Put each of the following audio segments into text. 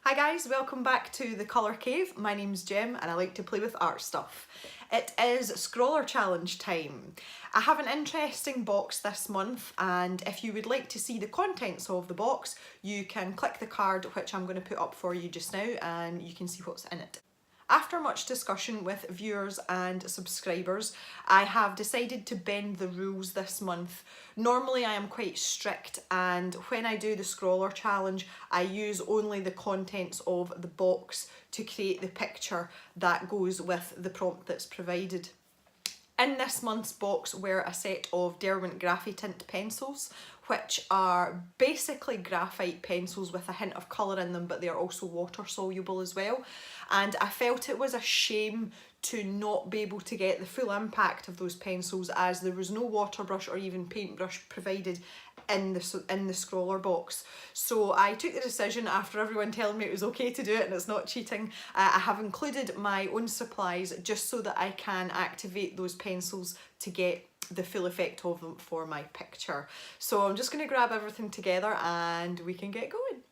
Hi guys, welcome back to the Colour Cave. My name's Jem and I like to play with art stuff. It is Scrawlr challenge time. I have an interesting box this month, and if you would like to see the contents of the box, you can click the card which I'm going to put up for you just now and you can see what's in it. After much discussion with viewers and subscribers, I have decided to bend the rules this month. Normally I am quite strict, and when I do the Scrawlr challenge, I use only the contents of the box to create the picture that goes with the prompt that's provided. In this month's box were a set of Derwent Graphitint pencils, which are basically graphite pencils with a hint of colour in them, but they are also water soluble as well. And I felt it was a shame to not be able to get the full impact of those pencils, as there was no water brush or even paintbrush provided in the Scrawlrbox. So I took the decision, after everyone telling me it was okay to do it and it's not cheating, I have included my own supplies just so that I can activate those pencils to get the full effect of them for my picture. So I'm just going to grab everything together and we can get going.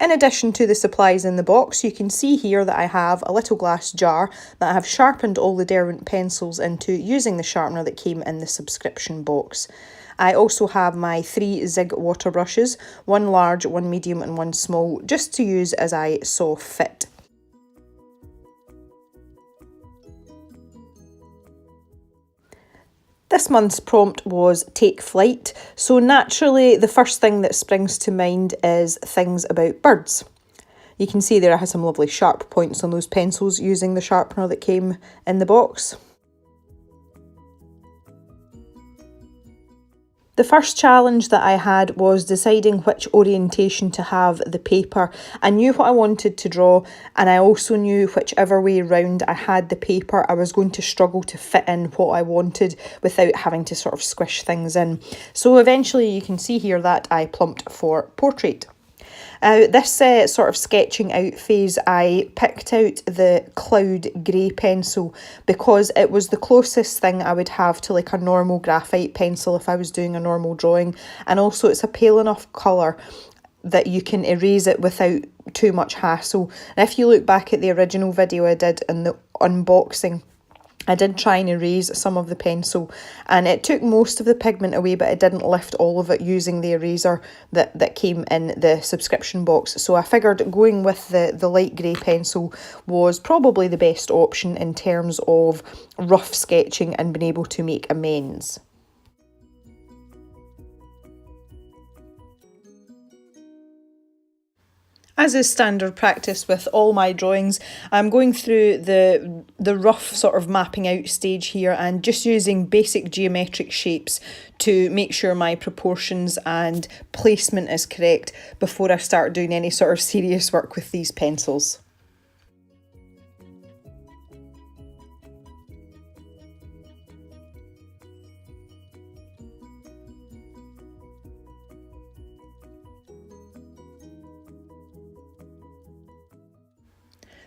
In addition to the supplies in the box, you can see here that I have a little glass jar that I have sharpened all the Derwent pencils into using the sharpener that came in the subscription box. I also have my 3 Zig water brushes, one large, one medium and one small, just to use as I saw fit. This month's prompt was take flight, so naturally the first thing that springs to mind is things about birds. You can see there I had some lovely sharp points on those pencils using the sharpener that came in the box. The first challenge that I had was deciding which orientation to have the paper. I knew what I wanted to draw, and I also knew whichever way round I had the paper, I was going to struggle to fit in what I wanted without having to sort of squish things in. So eventually you can see here that I plumped for portrait. This sort of sketching out phase, I picked out the cloud grey pencil because it was the closest thing I would have to like a normal graphite pencil if I was doing a normal drawing, and also it's a pale enough colour that you can erase it without too much hassle. And if you look back at the original video I did in the unboxing, I did try and erase some of the pencil and it took most of the pigment away, but it didn't lift all of it using the eraser that came in the subscription box. So I figured going with the light grey pencil was probably the best option in terms of rough sketching and being able to make amends. As is standard practice with all my drawings, I'm going through the rough sort of mapping out stage here and just using basic geometric shapes to make sure my proportions and placement is correct before I start doing any sort of serious work with these pencils.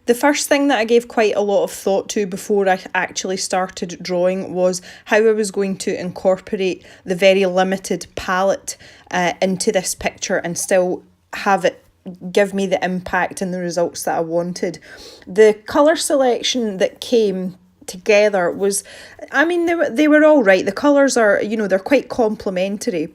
The first thing that I gave quite a lot of thought to before I actually started drawing was how I was going to incorporate the very limited palette into this picture and still have it give me the impact and the results that I wanted. The colour selection that came together was, I mean, they were all right. The colours are, you know, they're quite complementary.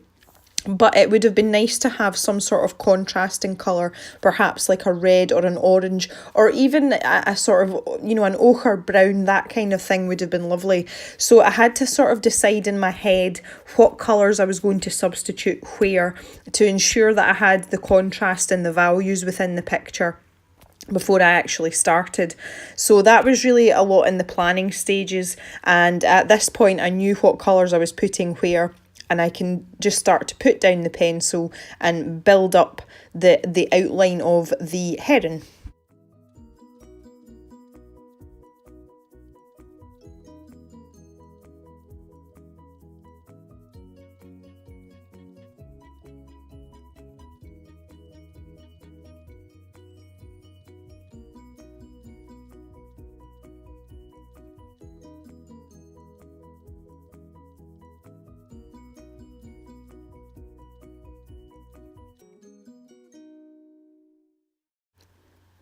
But it would have been nice to have some sort of contrasting colour, perhaps like a red or an orange, or even a sort of, you know, an ochre brown, that kind of thing would have been lovely. So I had to sort of decide in my head what colours I was going to substitute where to ensure that I had the contrast and the values within the picture before I actually started. So that was really a lot in the planning stages, and at this point I knew what colours I was putting where, and I can just start to put down the pencil and build up the outline of the heron.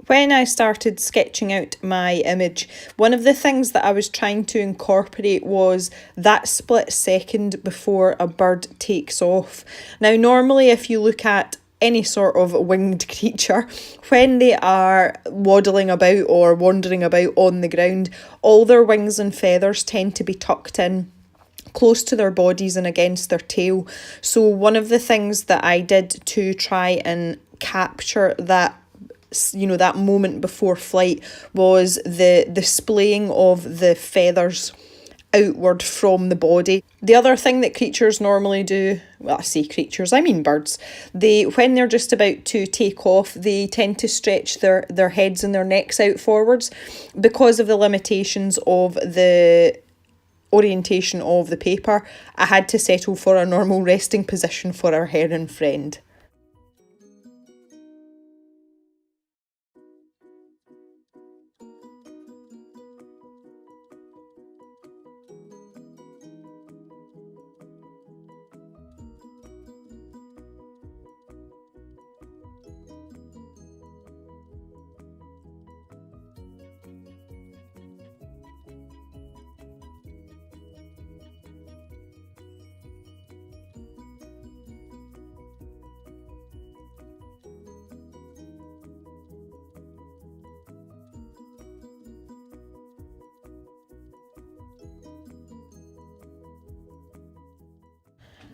When I started sketching out my image, one of the things that I was trying to incorporate was that split second before a bird takes off. Now, normally if you look at any sort of winged creature, when they are waddling about or wandering about on the ground, all their wings and feathers tend to be tucked in close to their bodies and against their tail. So one of the things that I did to try and capture that, you know, that moment before flight was the displaying of the feathers outward from the body. The other thing that creatures normally do, well, I say creatures, I mean birds, when they're just about to take off, they tend to stretch their heads and their necks out forwards because of the limitations of the orientation of the paper. I had to settle for a normal resting position for our heron friend.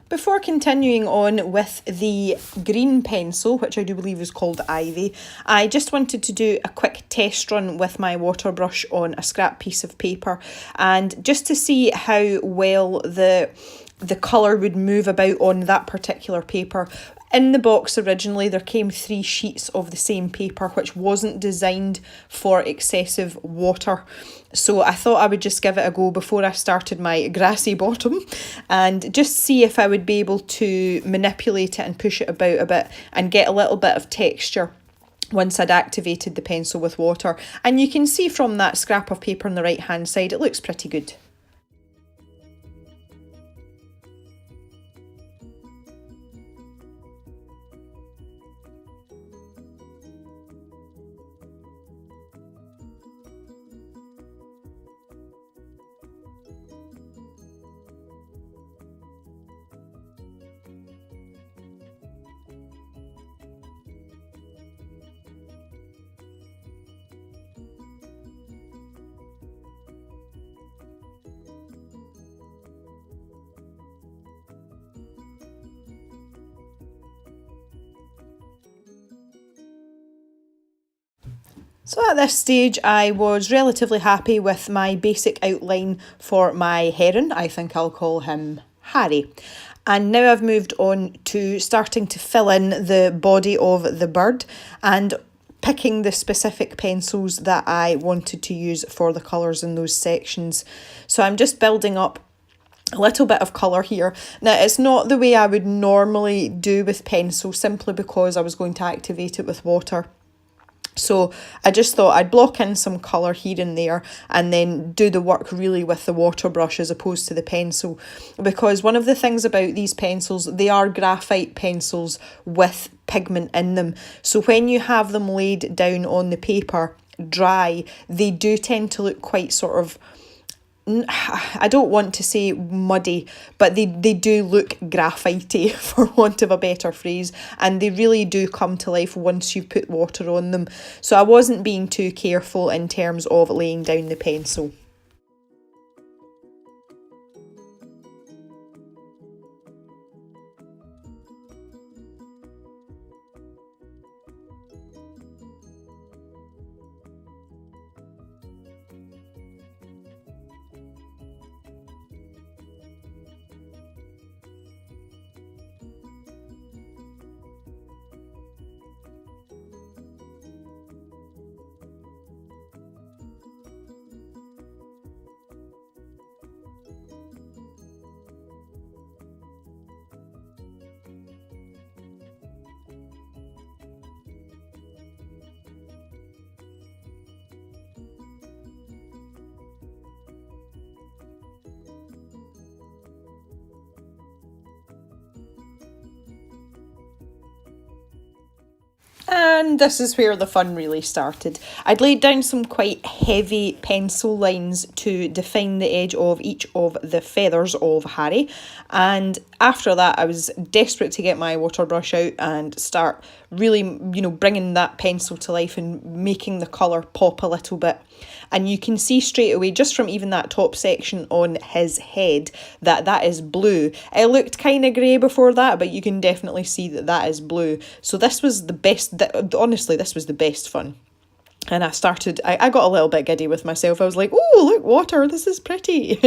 Before continuing on with the green pencil, which I do believe is called Ivy, I just wanted to do a quick test run with my water brush on a scrap piece of paper, and just to see how well the colour would move about on that particular paper. In the box originally there came 3 sheets of the same paper, which wasn't designed for excessive water. So I thought I would just give it a go before I started my grassy bottom and just see if I would be able to manipulate it and push it about a bit and get a little bit of texture once I'd activated the pencil with water. And you can see from that scrap of paper on the right hand side, it looks pretty good. So at this stage I was relatively happy with my basic outline for my heron. I think I'll call him Harry. And now I've moved on to starting to fill in the body of the bird and picking the specific pencils that I wanted to use for the colours in those sections. So I'm just building up a little bit of colour here. Now, it's not the way I would normally do with pencil, simply because I was going to activate it with water. So I just thought I'd block in some colour here and there and then do the work really with the water brush as opposed to the pencil. Because one of the things about these pencils, they are graphite pencils with pigment in them. So when you have them laid down on the paper dry, they do tend to look quite sort of, I don't want to say muddy, but they do look graphitey, for want of a better phrase, and they really do come to life once you put water on them. So I wasn't being too careful in terms of laying down the pencil. And this is where the fun really started. I'd laid down some quite heavy pencil lines to define the edge of each of the feathers of Harry. And after that, I was desperate to get my water brush out and start really, bringing that pencil to life and making the colour pop a little bit. And you can see straight away, just from even that top section on his head, that is blue. It looked kind of grey before that, but you can definitely see that is blue. So this was the best, honestly, this was the best fun. And I got a little bit giddy with myself. I was like, oh, look, water, this is pretty.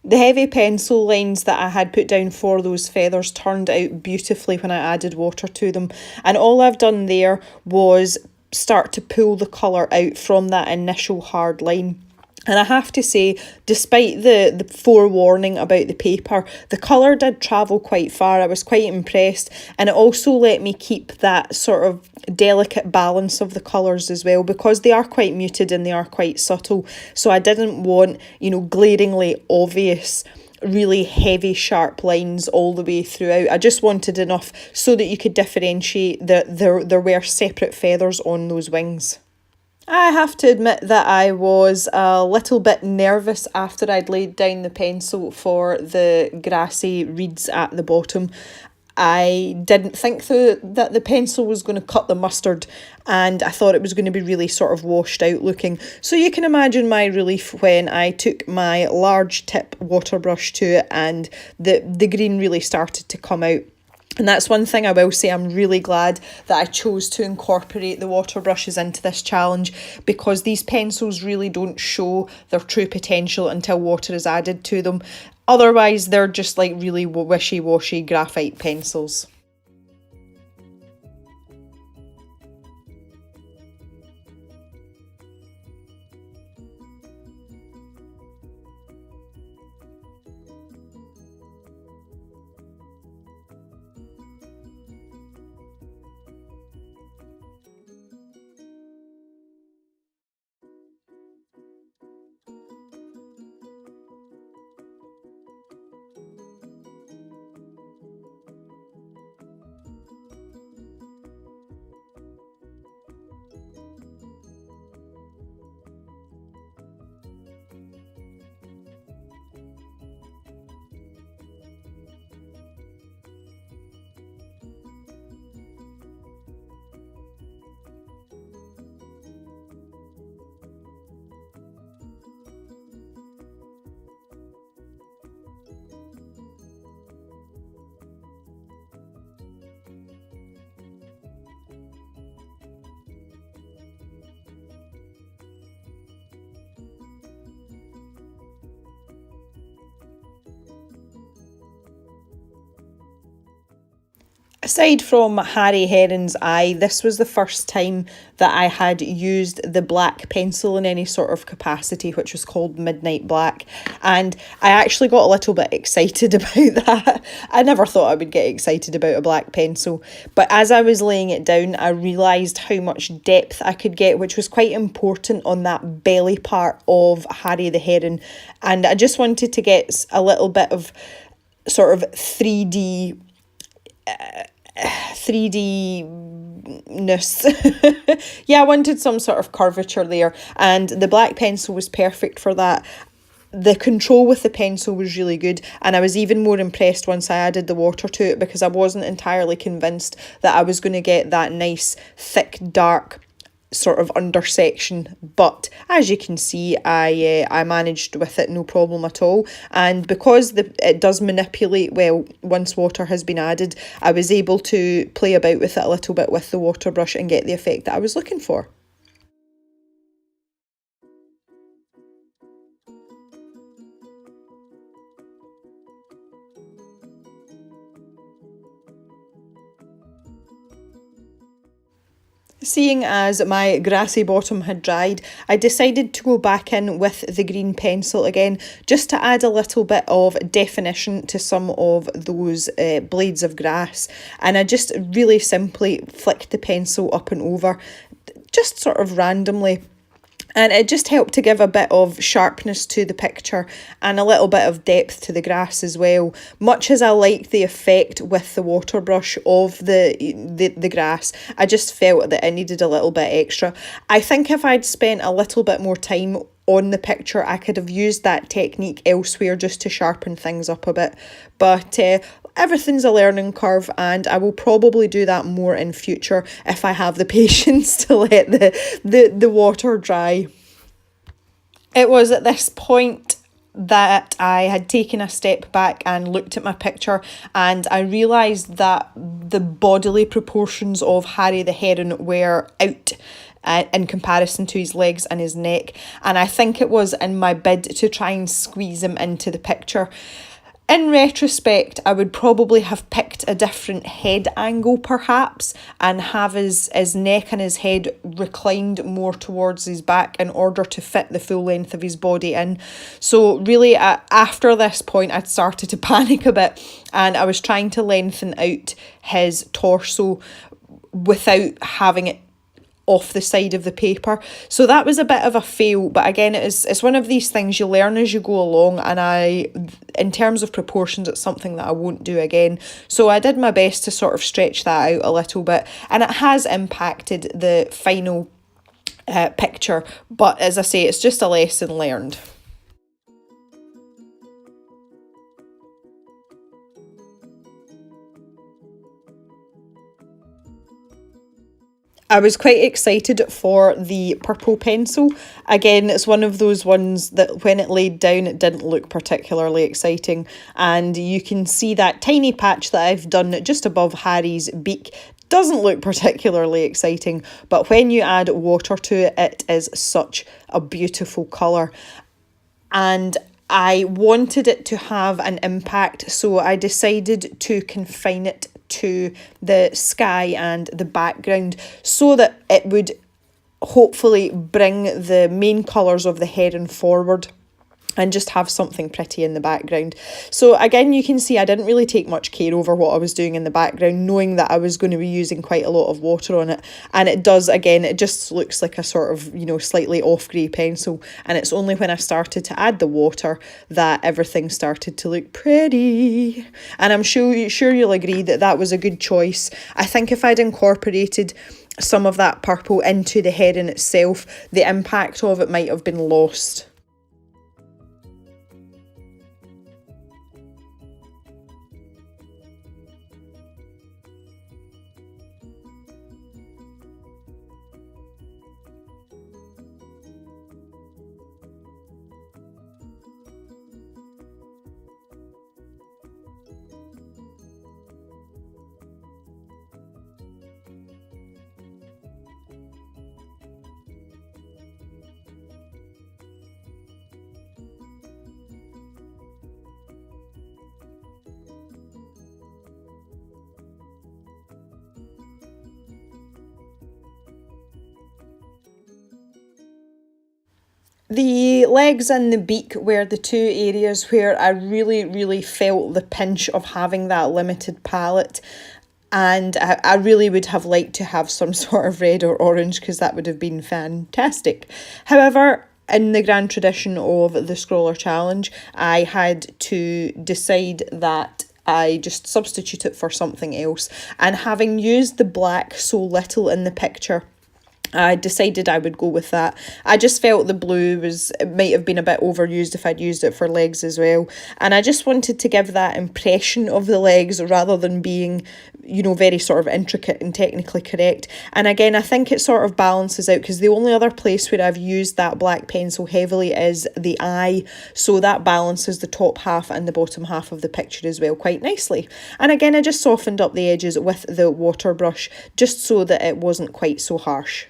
The heavy pencil lines that I had put down for those feathers turned out beautifully when I added water to them. And all I've done there was start to pull the colour out from that initial hard line. And I have to say, despite the forewarning about the paper, the colour did travel quite far. I was quite impressed. And it also let me keep that sort of delicate balance of the colours as well, because they are quite muted and they are quite subtle. So I didn't want, glaringly obvious, really heavy, sharp lines all the way throughout. I just wanted enough so that you could differentiate that there were separate feathers on those wings. I have to admit that I was a little bit nervous after I'd laid down the pencil for the grassy reeds at the bottom. I didn't think that the pencil was going to cut the mustard, and I thought it was going to be really sort of washed out looking. So you can imagine my relief when I took my large tip water brush to it and the green really started to come out. And that's one thing I will say, I'm really glad that I chose to incorporate the water brushes into this challenge, because these pencils really don't show their true potential until water is added to them. Otherwise, they're just like really wishy-washy graphite pencils. Aside from Harry Herring's eye, this was the first time that I had used the black pencil in any sort of capacity, which was called Midnight Black. And I actually got a little bit excited about that. I never thought I would get excited about a black pencil. But as I was laying it down, I realised how much depth I could get, which was quite important on that belly part of Harry the Herring. And I just wanted to get a little bit of sort of 3D... 3D-ness. Yeah, I wanted some sort of curvature there, and the black pencil was perfect for that. The control with the pencil was really good, and I was even more impressed once I added the water to it, because I wasn't entirely convinced that I was going to get that nice, thick, dark sort of under section, but as you can see, I managed with it no problem at all. And because it does manipulate well once water has been added, I was able to play about with it a little bit with the water brush and get the effect that I was looking for. Seeing as my grassy bottom had dried, I decided to go back in with the green pencil again, just to add a little bit of definition to some of those blades of grass. And I just really simply flicked the pencil up and over, just sort of randomly. And it just helped to give a bit of sharpness to the picture and a little bit of depth to the grass as well. Much as I like the effect with the water brush of the grass, I just felt that it needed a little bit extra. I think if I'd spent a little bit more time on the picture, I could have used that technique elsewhere just to sharpen things up a bit. But everything's a learning curve, and I will probably do that more in future if I have the patience to let the water dry. It was at this point that I had taken a step back and looked at my picture, and I realised that the bodily proportions of Harry the Heron were out in comparison to his legs and his neck, and I think it was in my bid to try and squeeze him into the picture. In retrospect, I would probably have picked a different head angle perhaps, and have his neck and his head reclined more towards his back in order to fit the full length of his body in. So really after this point I'd started to panic a bit, and I was trying to lengthen out his torso without having it off the side of the paper. So that was a bit of a fail, but again, it's one of these things you learn as you go along, and in terms of proportions, it's something that I won't do again. So I did my best to sort of stretch that out a little bit, and it has impacted the final picture, but as I say, it's just a lesson learned. I was quite excited for the purple pencil. Again, it's one of those ones that when it laid down, it didn't look particularly exciting. And you can see that tiny patch that I've done just above Harry's beak doesn't look particularly exciting. But when you add water to it, it is such a beautiful colour. And I wanted it to have an impact, so I decided to confine it to the sky and the background so that it would hopefully bring the main colours of the heron forward and just have something pretty in the background. So again, you can see I didn't really take much care over what I was doing in the background, knowing that I was going to be using quite a lot of water on it. And it does, again, it just looks like a sort of, slightly off grey pencil. And it's only when I started to add the water that everything started to look pretty. And I'm sure you'll agree that that was a good choice. I think if I'd incorporated some of that purple into the heron itself, the impact of it might have been lost. The legs and the beak were the two areas where I really, really felt the pinch of having that limited palette. And I really would have liked to have some sort of red or orange, because that would have been fantastic. However, in the grand tradition of the Scrawlr challenge, I had to decide that I just substitute it for something else. And having used the black so little in the picture, I decided I would go with that. I just felt the blue it might have been a bit overused if I'd used it for legs as well. And I just wanted to give that impression of the legs rather than being, very sort of intricate and technically correct. And again, I think it sort of balances out, because the only other place where I've used that black pencil heavily is the eye. So that balances the top half and the bottom half of the picture as well quite nicely. And again, I just softened up the edges with the water brush just so that it wasn't quite so harsh.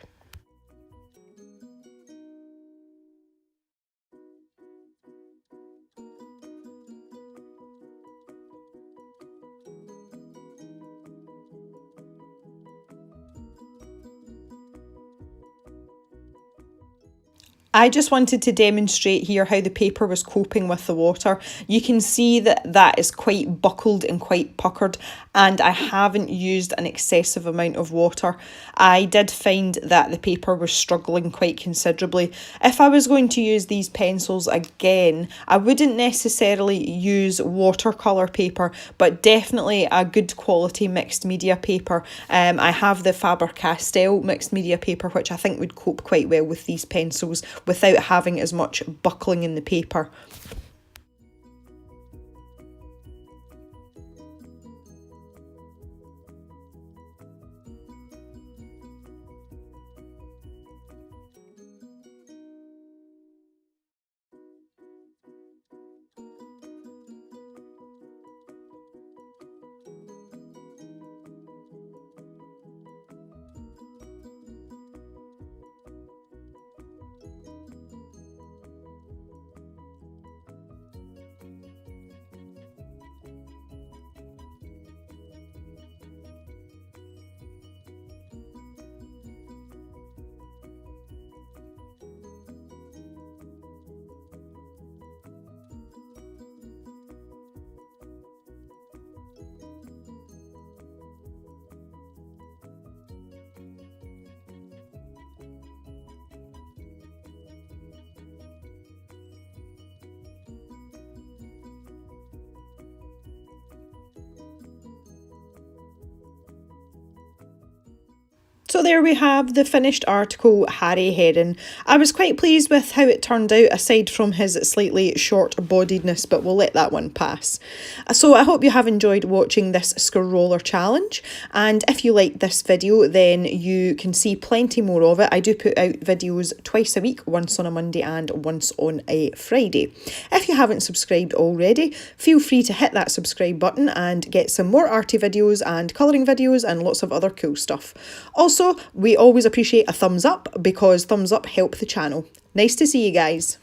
I just wanted to demonstrate here how the paper was coping with the water. You can see that is quite buckled and quite puckered, and I haven't used an excessive amount of water. I did find that the paper was struggling quite considerably. If I was going to use these pencils again, I wouldn't necessarily use watercolour paper, but definitely a good quality mixed media paper. I have the Faber-Castell mixed media paper, which I think would cope quite well with these pencils without having as much buckling in the paper. So there we have the finished article, Harry Herring. I was quite pleased with how it turned out, aside from his slightly short-bodiedness, but we'll let that one pass. So I hope you have enjoyed watching this Scrawlr challenge, and if you like this video, then you can see plenty more of it. I do put out videos twice a week, once on a Monday and once on a Friday. If you haven't subscribed already, feel free to hit that subscribe button and get some more arty videos and colouring videos and lots of other cool stuff. Also, we always appreciate a thumbs up, because thumbs up help the channel. Nice to see you guys.